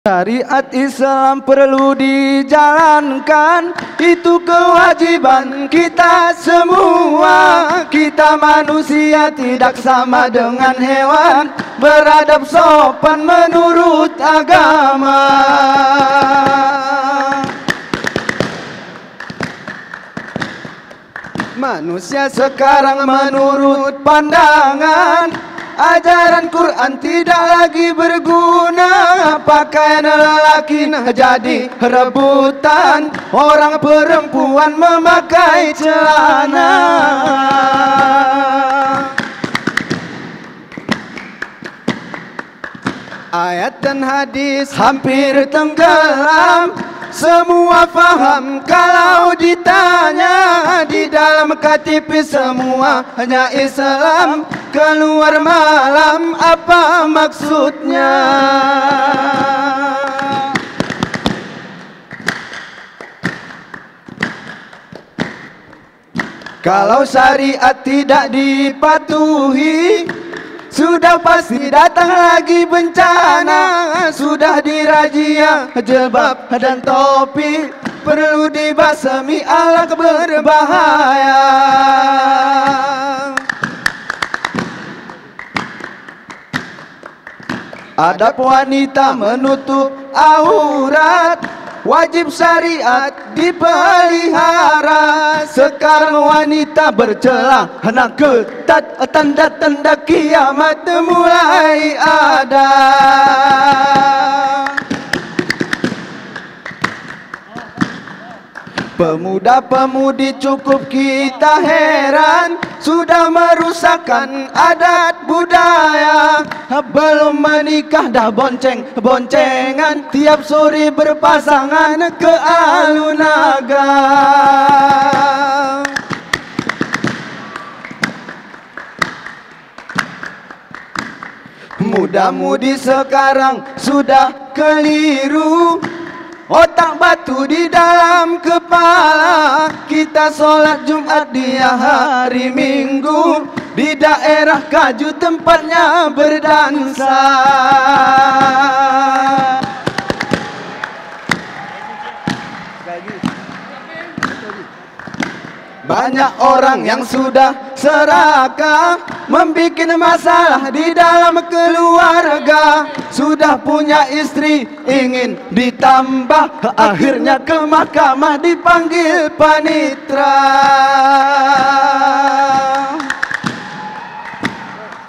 Syariat Islam perlu dijalankan, itu kewajiban kita semua. Kita manusia tidak sama dengan hewan, beradab sopan menurut agama. Manusia sekarang menurut pandangan, ajaran Quran tidak lagi berguna. Pakaian lelaki jadi rebutan, orang perempuan memakai celana. Ayat dan hadis hampir tenggelam, semua faham kalau ditanya. Di dalam KTP semua hanya Islam, keluar malam apa maksudnya? Kalau syariat tidak dipatuhi, sudah pasti datang lagi bencana. Sudah dirazia jilbab dan topi, perlu dibasmi alak berbahaya. Adab wanita menutup aurat, wajib syariat dipelihara. Sekarang wanita bercelah hendak ketat, tanda-tanda kiamat mulai ada. Pemuda-pemudi cukup kita heran, sudah merusakkan adat budaya. Belum menikah dah bonceng-boncengan, tiap sore berpasangan ke alun-naga. Muda-mudi sekarang sudah keliru, otak batu di dalam kepala. Kita sholat Jumat dia hari Minggu, di daerah Kaju tempatnya berdansa. Banyak orang yang sudah serakah, membikin masalah di dalam keluarga. Sudah punya istri ingin ditambah, akhirnya ke mahkamah dipanggil panitra.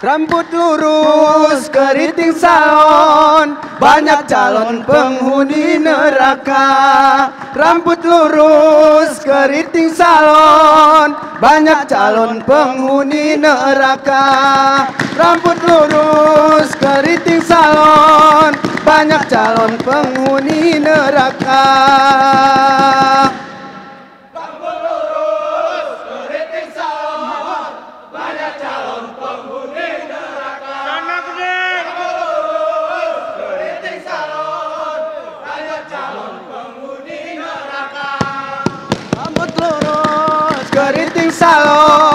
Rambut lurus, keriting salon, banyak calon penghuni neraka. Rambut lurus, keriting salon, banyak calon penghuni neraka. Rambut lurus, keriting salon, banyak calon penghuni neraka. Keriting salon,